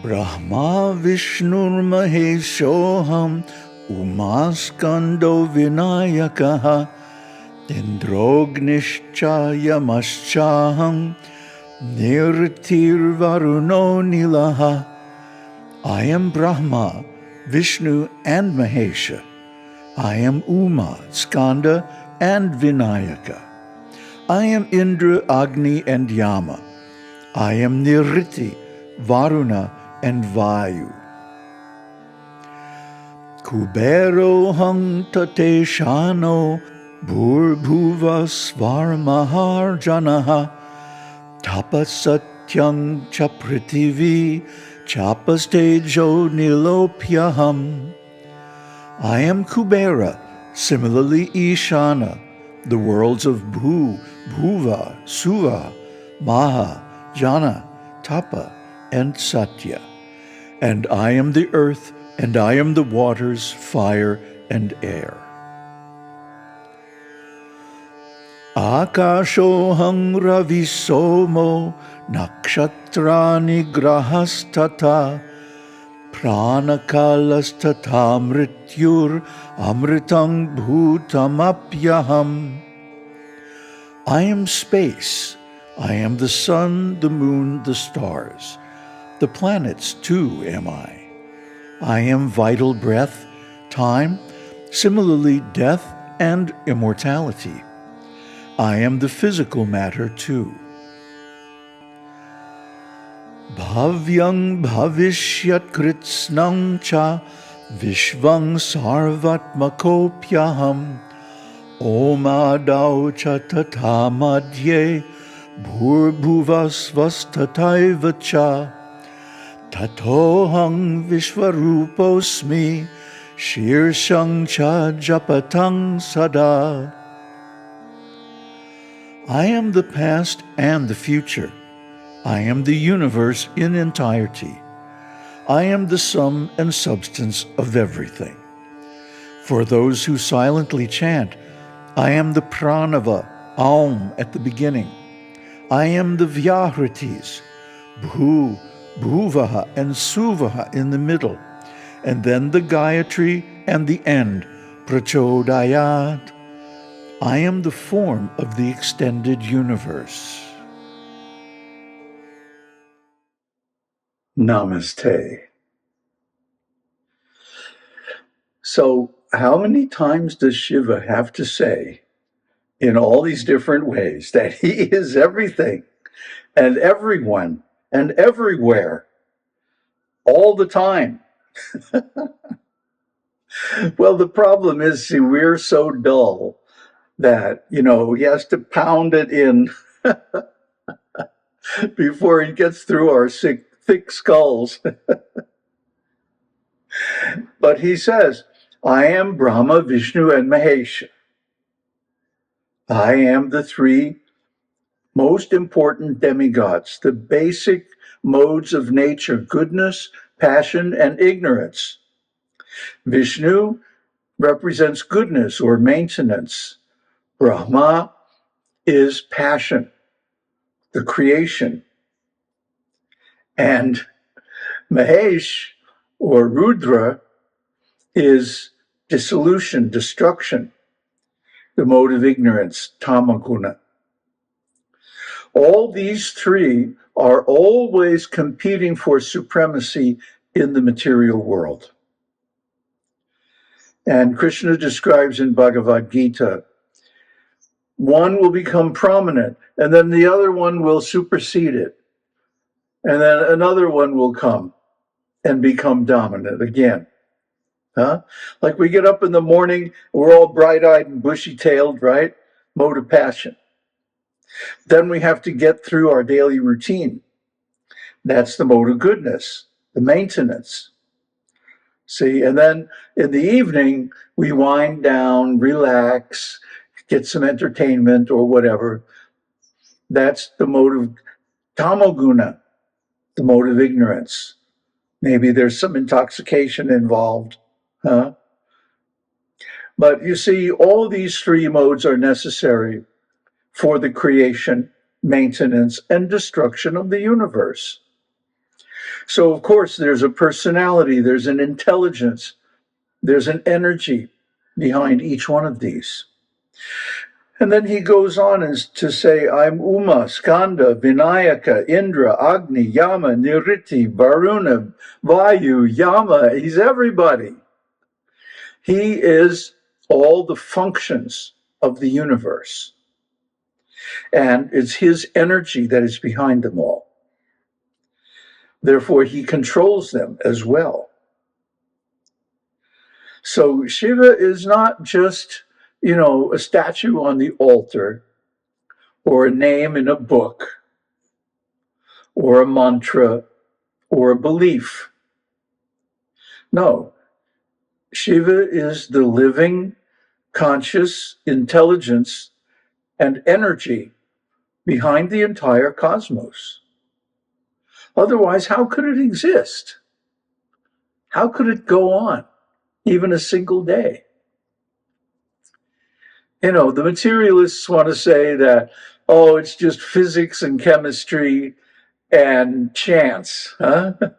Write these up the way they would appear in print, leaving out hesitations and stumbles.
Brahmā Viṣṇurmaheshoham Umaskando Vināyaka Indrognischa Yamaschaham Nirṛti Varuno Nilaha. I am Brahmā, Viṣṇu and Maheśa. I am Uma, Skanda and Vināyaka. I am Indra, Agni and Yama. I am Nirṛti, Varuna and Vāyu. Kubero hang tateshano bhūvaḥ svarmahar Janaḥ Tapaḥ Satyam cha prithivi chapastejo nilopyaham. I am Kubera, similarly Īśāna, the worlds of Bhuvaḥ, Suvaḥ, Mahaḥ, Janaḥ, Tapaḥ and Satya. And I am the earth, and I am the waters, fire and air. Akashohang ravisomo nakshatrani grahastata prāṇakalas-tata mrityur amritang bhūtamapyaham. I am space. I am the sun, the moon, the stars. The planets, too, am I. I am vital breath, time, similarly death and immortality. I am the physical matter, too. Bhavyang bhavishyat kritsnang cha vishvang sarvatmakopyaham Om adau cha tata madhye bhūrbhuvasvastataiva cha Tatohang vishvaruposmi shirshang cha japatang sada. I am the past and the future. I am the universe in entirety. I am the sum and substance of everything. For those who silently chant, I am the prāṇava, Aum at the beginning. I am the vyahritis, bhūḥ, Bhuvaḥ and Suvaḥ in the middle, and then the Gāyatrī and the end, pracodayāt. I am the form of the extended universe. Namaste. So, how many times does Śiva have to say, in all these different ways, that he is everything and everyone and everywhere, all the time? Well, the problem is, see, we're so dull that, he has to pound it in before he gets through our thick skulls. But he says, I am Brahmā, Viṣṇu, and Maheśa. I am the three most important demigods, the basic modes of nature: goodness, passion, and ignorance. Viṣṇu represents goodness or maintenance. Brahmā is passion, the creation. And Maheśa or Rudra is dissolution, destruction, the mode of ignorance, tamaguna. All these three are always competing for supremacy in the material world. And Krishna describes in Bhagavad Gita, one will become prominent, and then the other one will supersede it. And then another one will come and become dominant again. Like we get up in the morning, we're all bright-eyed and bushy-tailed, right? Mode of passion. Then we have to get through our daily routine. That's the mode of goodness, the maintenance. See, and then in the evening, we wind down, relax, get some entertainment or whatever. That's the mode of tamoguna, the mode of ignorance. Maybe there's some intoxication involved. But you see, all these three modes are necessary for the creation, maintenance, and destruction of the universe. So, of course, there's a personality, there's an intelligence, there's an energy behind each one of these. And then he goes on to say, I'm Uma, Skanda, Vināyaka, Indra, Agni, Yama, Nirṛti, Varuna, Vāyu, Yama. He's everybody. He is all the functions of the universe. And it's his energy that is behind them all. Therefore, he controls them as well. So Śiva is not just, a statue on the altar, or a name in a book, or a mantra, or a belief. No, Śiva is the living, conscious intelligence and energy behind the entire cosmos. Otherwise, how could it exist? How could it go on, even a single day? The materialists want to say that, it's just physics and chemistry and chance, that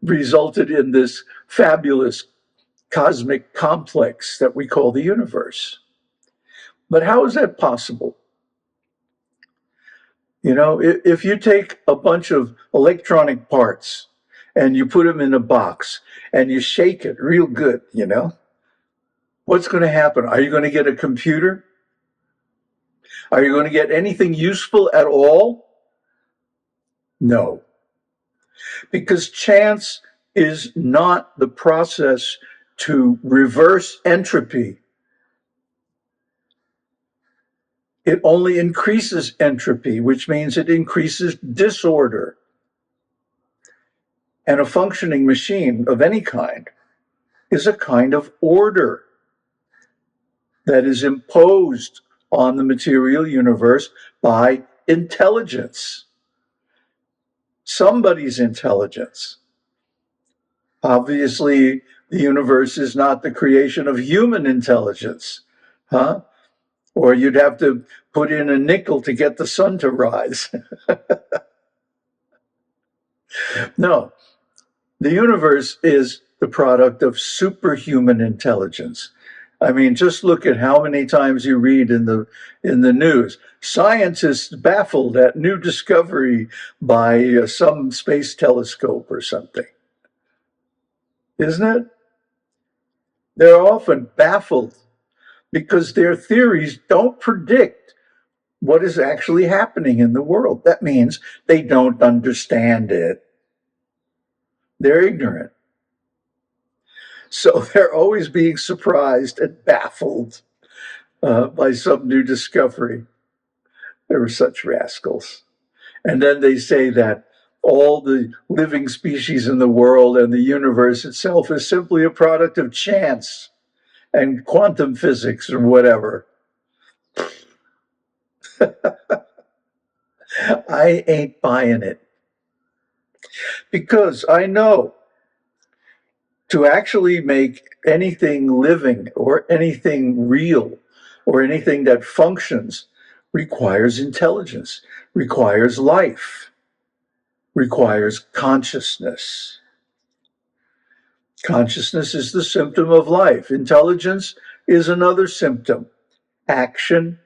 resulted in this fabulous cosmic complex that we call the universe. But how is that possible? If you take a bunch of electronic parts and you put them in a box and you shake it real good, what's going to happen? Are you going to get a computer? Are you going to get anything useful at all? No. Because chance is not the process to reverse entropy. It only increases entropy, which means it increases disorder. And a functioning machine of any kind is a kind of order that is imposed on the material universe by intelligence. Somebody's intelligence. Obviously, the universe is not the creation of human intelligence, Or you'd have to put in a nickel to get the sun to rise. No, the universe is the product of superhuman intelligence. I mean, just look at how many times you read in the news. Scientists baffled at new discovery by some space telescope or something. Isn't it? They're often baffled because their theories don't predict what is actually happening in the world. That means they don't understand it. They're ignorant. So they're always being surprised and baffled by some new discovery. They were such rascals. And then they say that all the living species in the world and the universe itself is simply a product of chance and quantum physics or whatever. I ain't buying it. Because I know to actually make anything living or anything real or anything that functions requires intelligence, requires life, requires consciousness. Consciousness is the symptom of life. Intelligence is another symptom. Action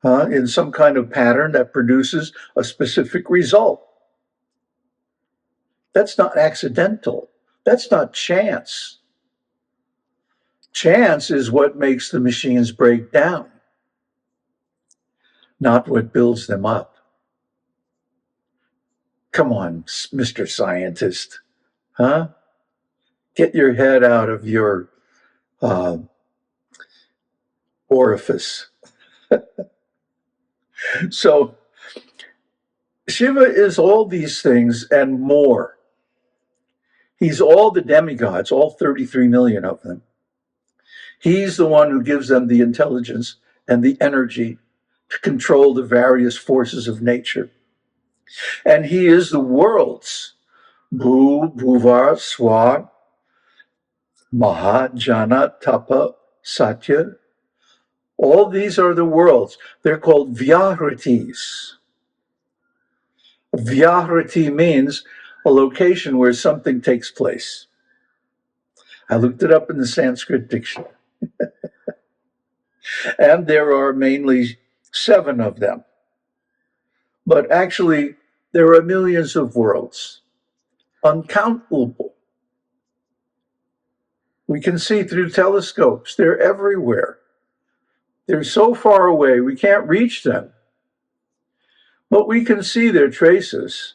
in some kind of pattern that produces a specific result. That's not accidental. That's not chance. Chance is what makes the machines break down, not what builds them up. Come on, Mr. Scientist, Get your head out of your orifice. So, Śiva is all these things and more. He's all the demigods, all 33 million of them. He's the one who gives them the intelligence and the energy to control the various forces of nature. And he is the worlds, Bhuvaḥ, Suvaḥ, Mahaḥ, Janaḥ, Tapaḥ, Satya. All these are the worlds. They're called vyahritis. Vyaḥṛitis means a location where something takes place. I looked it up in the Sanskrit dictionary. And there are mainly 7 of them. But actually, there are millions of worlds, uncountable. We can see through telescopes. They're everywhere. They're so far away, we can't reach them. But we can see their traces.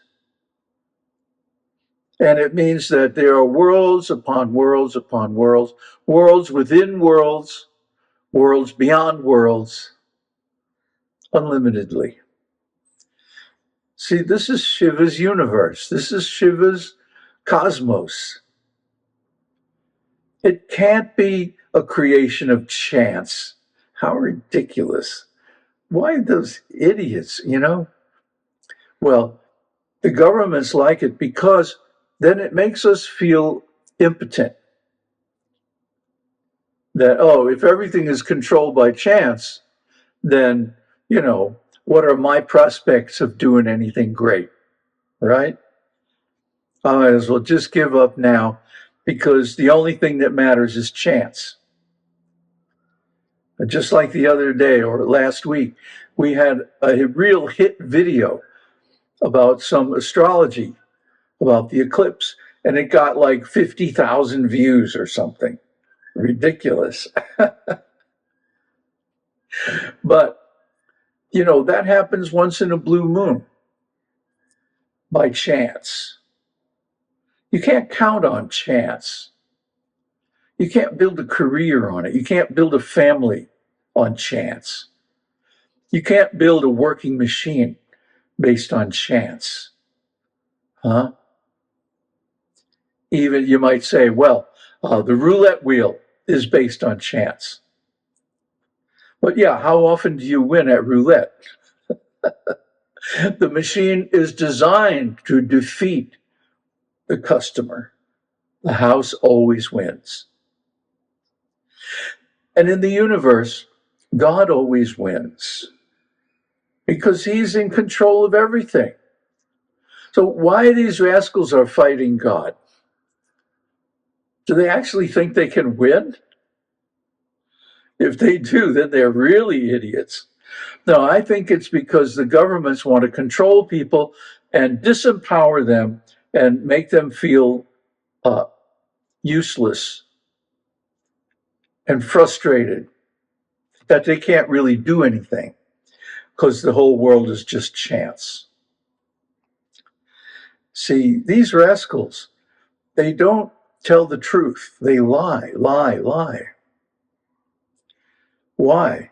And it means that there are worlds upon worlds upon worlds, worlds within worlds, worlds beyond worlds, unlimitedly. See, this is Shiva's universe. This is Shiva's cosmos. It can't be a creation of chance. How ridiculous. Why those idiots, Well, the governments like it because then it makes us feel impotent. That, if everything is controlled by chance, then, what are my prospects of doing anything great, right? I might as well just give up now because the only thing that matters is chance. Just like the other day or last week, we had a real hit video about some astrology, about the eclipse, and it got like 50,000 views or something. Ridiculous. But, that happens once in a blue moon by chance. You can't count on chance. You can't build a career on it. You can't build a family on chance. You can't build a working machine based on chance. Huh? Even you might say, well, the roulette wheel is based on chance. But yeah, how often do you win at roulette? The machine is designed to defeat the customer. The house always wins. And in the universe, God always wins because he's in control of everything. So why these rascals are fighting God? Do they actually think they can win? If they do, then they're really idiots. No, I think it's because the governments want to control people and disempower them and make them feel useless and frustrated that they can't really do anything because the whole world is just chance. See, these rascals, they don't tell the truth. They lie, lie, lie. Why?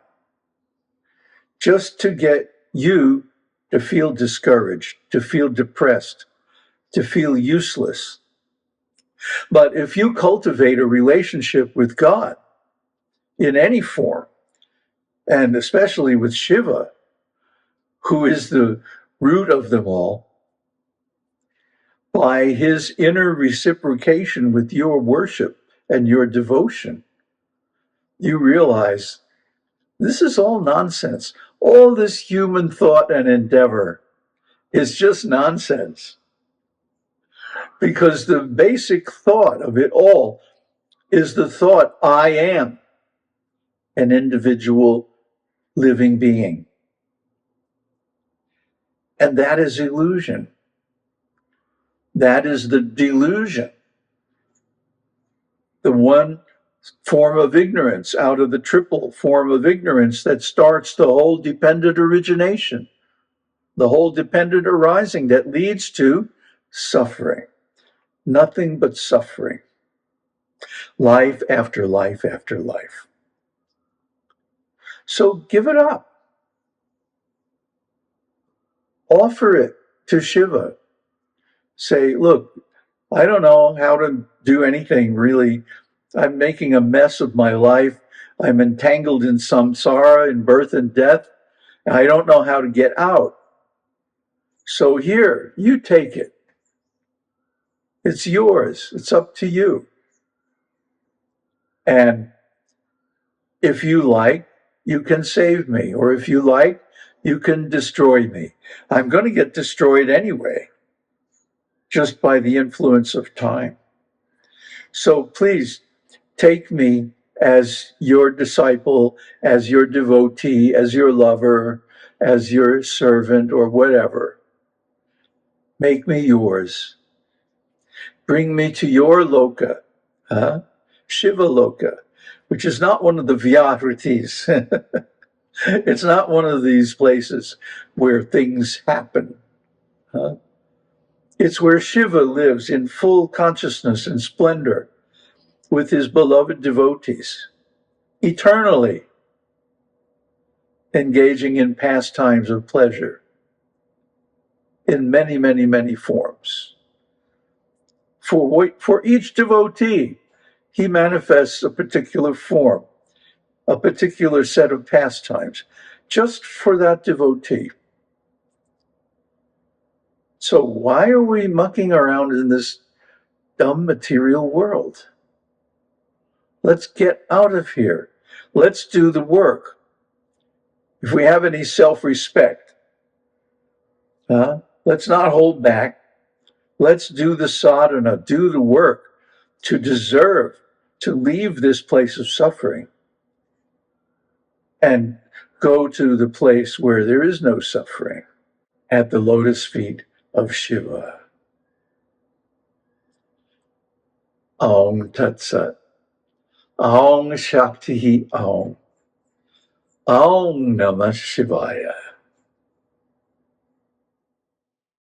Just to get you to feel discouraged, to feel depressed, to feel useless. But if you cultivate a relationship with God in any form, and especially with Śiva, who is the root of them all, by his inner reciprocation with your worship and your devotion, you realize this is all nonsense. All this human thought and endeavor is just nonsense. Because the basic thought of it all is the thought, I am an individual living being. And that is illusion. That is the delusion. The one form of ignorance out of the triple form of ignorance that starts the whole dependent origination, the whole dependent arising that leads to suffering. Nothing but suffering. Life after life after life. So give it up. Offer it to Śiva. Say, look, I don't know how to do anything really. I'm making a mess of my life. I'm entangled in samsara, in birth and death. And I don't know how to get out. So here, you take it. It's yours. It's up to you. And if you like, you can save me. Or if you like, you can destroy me. I'm going to get destroyed anyway, just by the influence of time. So please take me as your disciple, as your devotee, as your lover, as your servant, or whatever. Make me yours. Bring me to your loka, Śiva loka, which is not one of the vyahritis. It's not one of these places where things happen. It's where Śiva lives in full consciousness and splendor with his beloved devotees, eternally engaging in pastimes of pleasure in many, many, many forms. For each devotee, he manifests a particular form, a particular set of pastimes, just for that devotee. So why are we mucking around in this dumb material world? Let's get out of here. Let's do the work. If we have any self-respect, let's not hold back. Let's do the sadhana, do the work to deserve to leave this place of suffering and go to the place where there is no suffering, at the lotus feet of Śiva. Aum Tat Sat. Aum Shakti Aum. Aum Namah Shivaya.